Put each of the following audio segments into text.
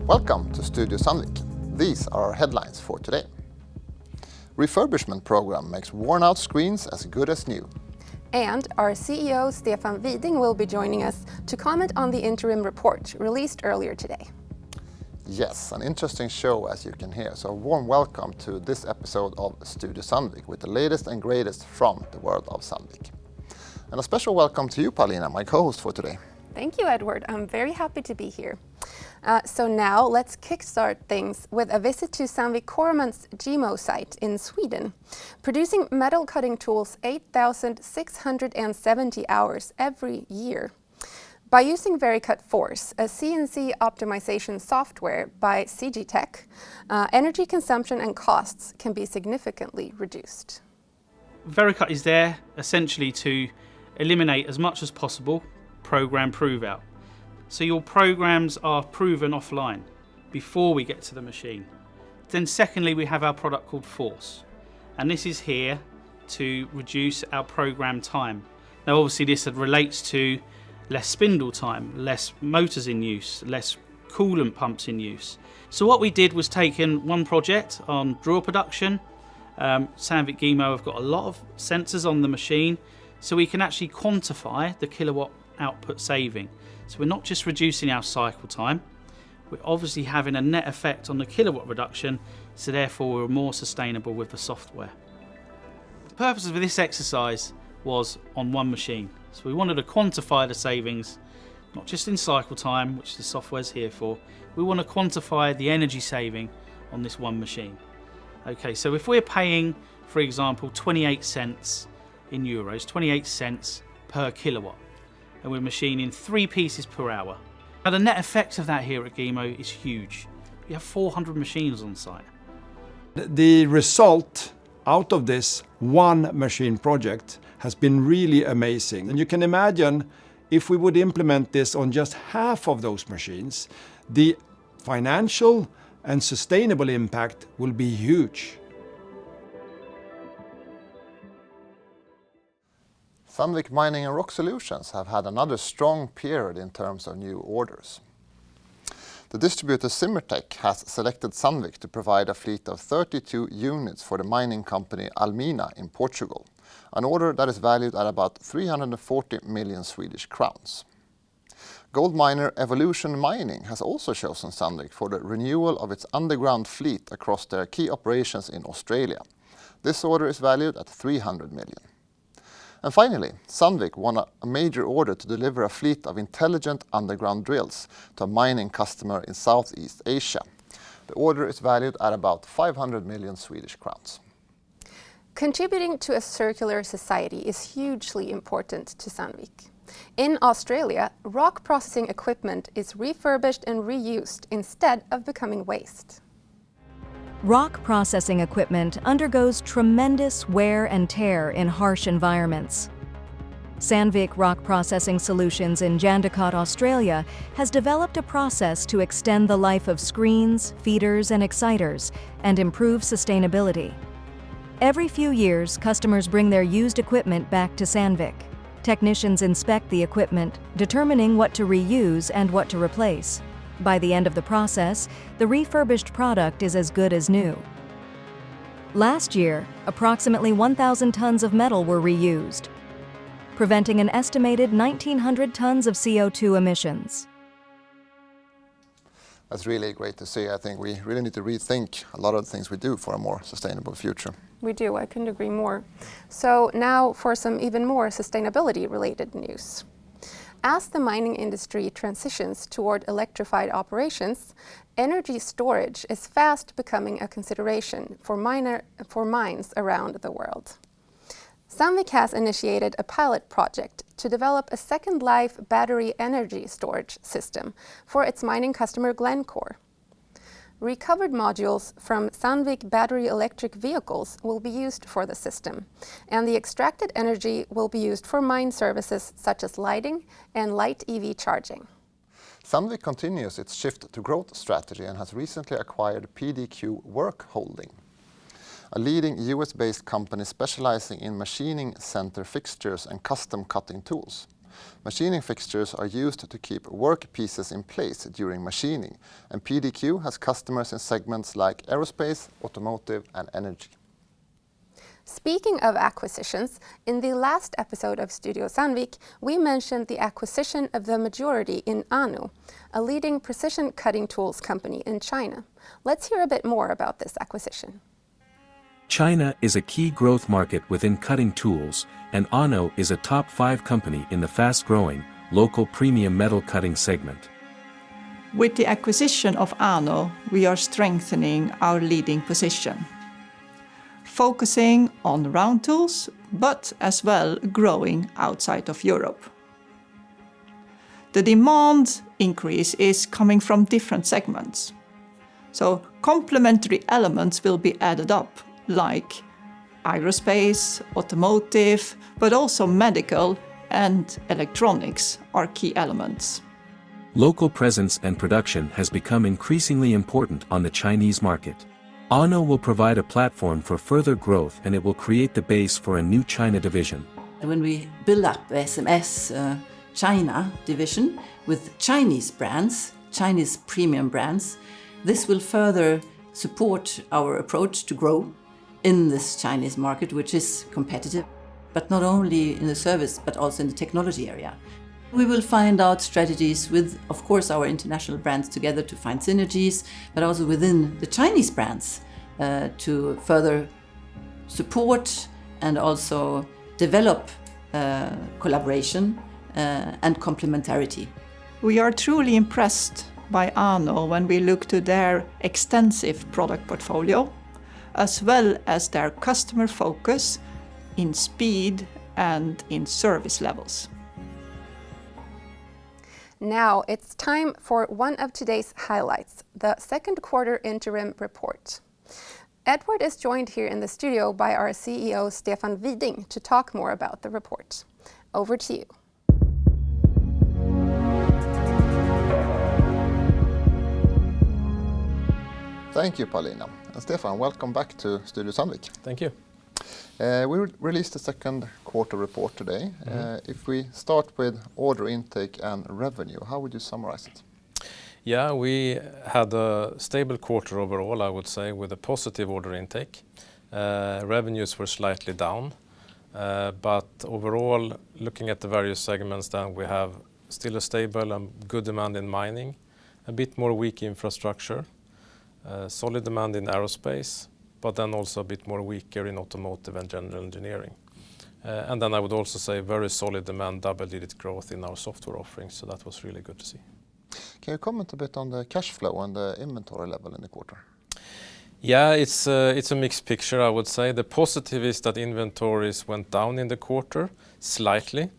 Welcome to Studio Sandvik. These are our headlines for today. Refurbishment program makes worn-out screens as good as new. And our CEO Stefan Widing will be joining us to comment on the interim report released earlier today. Yes, an interesting show as you can hear. So a warm welcome to this episode of Studio Sandvik with the latest and greatest from the world of Sandvik. And a special welcome to you, Paulina, my co-host for today. Thank you, Edward. I'm very happy to be here. So now let's kickstart things with a visit to Sandvik Corman's GMO site in Sweden, producing metal cutting tools 8,670 hours every year. By using VeriCut Force, a CNC optimization software by CG Tech, energy consumption and costs can be significantly reduced. VeriCut is there essentially to eliminate as much as possible program prove out. So your programs are proven offline before we get to the machine. Then secondly, we have our product called Force, and this is here to reduce our program time. Now obviously this relates to less spindle time, less motors in use, less coolant pumps in use. So what we did was taken one project on drawer production. Sandvik GMO have got a lot of sensors on the machine, so we can actually quantify the kilowatt output saving. So we're not just reducing our cycle time, we're obviously having a net effect on the kilowatt reduction, so therefore we're more sustainable with the software. The purpose of this exercise was on one machine. So we wanted to quantify the savings, not just in cycle time, which the software is here for, we want to quantify the energy saving on this one machine. Okay, so if we're paying, for example, 28 cents in euros, 28 cents per kilowatt, and we're machining 3 pieces per hour. Now the net effect of that here at GMO is huge. We have 400 machines on site. The result out of this one machine project has been really amazing. And you can imagine if we would implement this on just half of those machines, the financial and sustainable impact will be huge. Sandvik Mining and Rock Solutions have had another strong period in terms of new orders. The distributor Simmertech has selected Sandvik to provide a fleet of 32 units for the mining company Almina in Portugal, an order that is valued at about 340 million Swedish crowns. Gold miner Evolution Mining has also chosen Sandvik for the renewal of its underground fleet across their key operations in Australia. This order is valued at 300 million. And finally, Sandvik won a major order to deliver a fleet of intelligent underground drills to a mining customer in Southeast Asia. The order is valued at about 500 million Swedish crowns. Contributing to a circular society is hugely important to Sandvik. In Australia, rock processing equipment is refurbished and reused instead of becoming waste. Rock processing equipment undergoes tremendous wear and tear in harsh environments. Sandvik Rock Processing Solutions in Jandakot, Australia has developed a process to extend the life of screens, feeders and exciters and improve sustainability. Every few years, customers bring their used equipment back to Sandvik. Technicians inspect the equipment, determining what to reuse and what to replace. By the end of the process, the refurbished product is as good as new. Last year, approximately 1,000 tons of metal were reused, preventing an estimated 1,900 tons of CO2 emissions. That's really great to see. I think we really need to rethink a lot of the things we do for a more sustainable future. We do, I couldn't agree more. So now for some even more sustainability-related news. As the mining industry transitions toward electrified operations, energy storage is fast becoming a consideration for mines around the world. Sandvik has initiated a pilot project to develop a second life battery energy storage system for its mining customer Glencore. Recovered modules from Sandvik battery electric vehicles will be used for the system, and the extracted energy will be used for mine services such as lighting and light EV charging. Sandvik continues its shift to growth strategy and has recently acquired PDQ Work Holding, a leading US-based company specializing in machining center fixtures and custom cutting tools. Machining fixtures are used to keep work pieces in place during machining, and PDQ has customers in segments like aerospace, automotive, and energy. Speaking of acquisitions, in the last episode of Studio Sandvik, we mentioned the acquisition of the majority in Ano, a leading precision cutting tools company in China. Let's hear a bit more about this acquisition. China is a key growth market within cutting tools, and Ano is a top 5 company in the fast-growing, local premium metal cutting segment. With the acquisition of Ano, we are strengthening our leading position, focusing on round tools, but as well growing outside of Europe. The demand increase is coming from different segments. So complementary elements will be added up, like aerospace, automotive, but also medical and electronics are key elements. Local presence and production has become increasingly important on the Chinese market. Ano will provide a platform for further growth, and it will create the base for a new China division. When we build up SMS China division with Chinese brands, Chinese premium brands, this will further support our approach to grow in this Chinese market, which is competitive, but not only in the service, but also in the technology area. We will find out strategies with, of course, our international brands together to find synergies, but also within the Chinese brands to further support and also develop collaboration and complementarity. We are truly impressed by Ano when we look to their extensive product portfolio, as well as their customer focus in speed and in service levels. Now it's time for one of today's highlights, the second quarter interim report. Edward is joined here in the studio by our CEO Stefan Widing to talk more about the report. Over to you. Thank you, Paulina. And Stefan, welcome back to Studio Sandvik. Thank you. We released the second quarter report today. If we start with order intake and revenue, how would you summarize it? Yeah, we had a stable quarter overall, I would say, with a positive order intake. Revenues were slightly down, but overall, looking at the various segments, then we have still a stable and good demand in mining, a bit more weak infrastructure, solid demand in aerospace, but then also a bit more weaker in automotive and general engineering. And then I would also say very solid demand, double-digit growth in our software offerings, so that was really good to see. Can you comment a bit on the cash flow and the inventory level in the quarter? Yeah, it's a mixed picture, I would say. The positive is that inventories went down in the quarter slightly,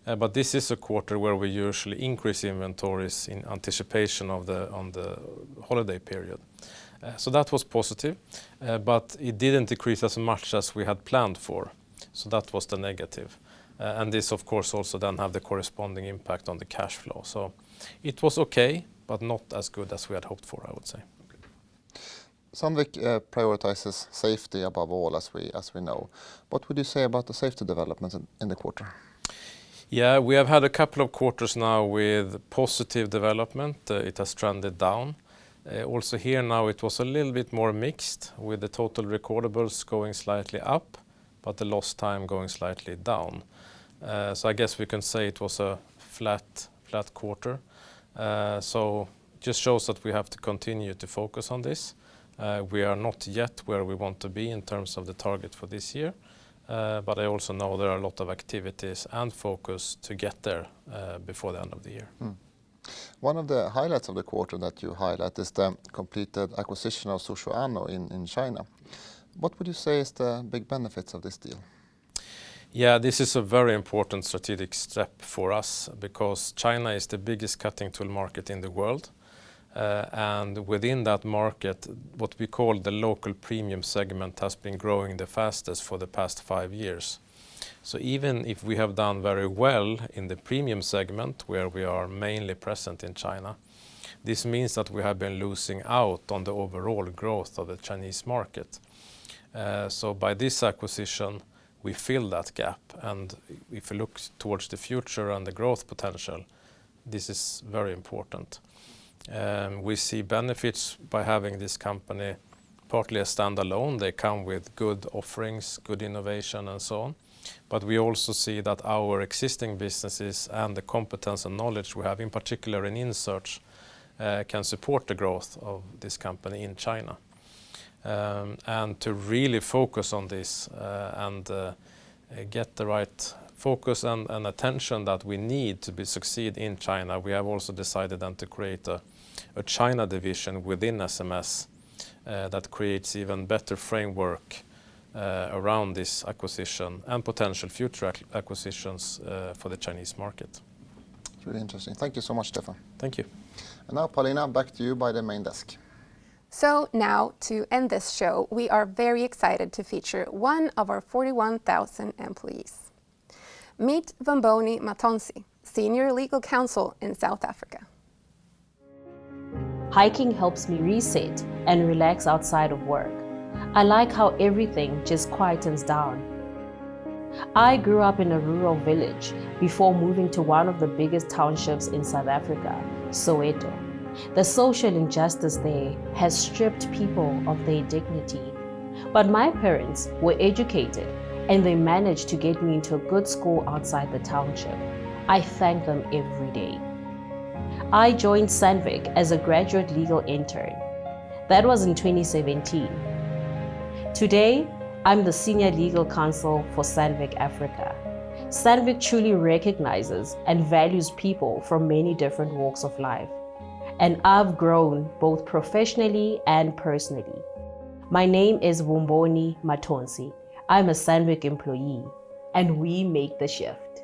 but this is a quarter where we usually increase inventories in anticipation of the holiday period. So that was positive, but it didn't decrease as much as we had planned for. So that was the negative. And this, of course, also then have the corresponding impact on the cash flow. So it was okay, but not as good as we had hoped for, I would say. Sandvik prioritizes safety above all, as we know. What would you say about the safety developments in the quarter? Yeah, we have had a couple of quarters now with positive development. It has trended down. Also here now it was a little bit more mixed, with the total recordables going slightly up, but the lost time going slightly down. So I guess we can say it was a flat quarter. So just shows that we have to continue to focus on this. We are not yet where we want to be in terms of the target for this year, but I also know there are a lot of activities and focus to get there before the end of the year. One of the highlights of the quarter that you highlight is the completed acquisition of Suzhou Ano in China. What would you say is the big benefits of this deal? Yeah, this is a very important strategic step for us because China is the biggest cutting tool market in the world. And within that market, what we call the local premium segment has been growing the fastest for the past 5 years. So even if we have done very well in the premium segment, where we are mainly present in China, this means that we have been losing out on the overall growth of the Chinese market. So by this acquisition, we fill that gap. And if you look towards the future and the growth potential, this is very important. We see benefits by having this company partly a standalone. They come with good offerings, good innovation and so on. But we also see that our existing businesses and the competence and knowledge we have, in particular in InSearch, can support the growth of this company in China. And to really focus on this and get the right focus and attention that we need to succeed in China, we have also decided then to create a China division within SMS that creates even better framework around this acquisition and potential future acquisitions for the Chinese market. It's really interesting. Thank you so much, Stefan. Thank you. And now, Paulina, back to you by the main desk. So now, to end this show, we are very excited to feature one of our 41,000 employees. Meet Vamboni Matonsi, Senior Legal Counsel in South Africa. Hiking helps me reset and relax outside of work. I like how everything just quietens down. I grew up in a rural village before moving to one of the biggest townships in South Africa, Soweto. The social injustice there has stripped people of their dignity. But my parents were educated and they managed to get me into a good school outside the township. I thank them every day. I joined Sandvik as a graduate legal intern. That was in 2017. Today, I'm the Senior Legal Counsel for Sandvik Africa. Sandvik truly recognizes and values people from many different walks of life. And I've grown both professionally and personally. My name is Vamboni Matonsi. I'm a Sandvik employee, and we make the shift.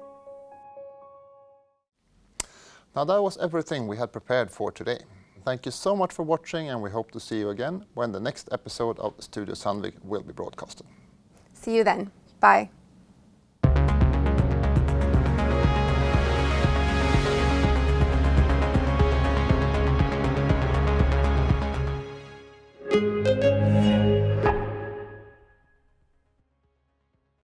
Now that was everything we had prepared for today. Thank you so much for watching, and we hope to see you again when the next episode of Studio Sandvik will be broadcasted. See you then. Bye.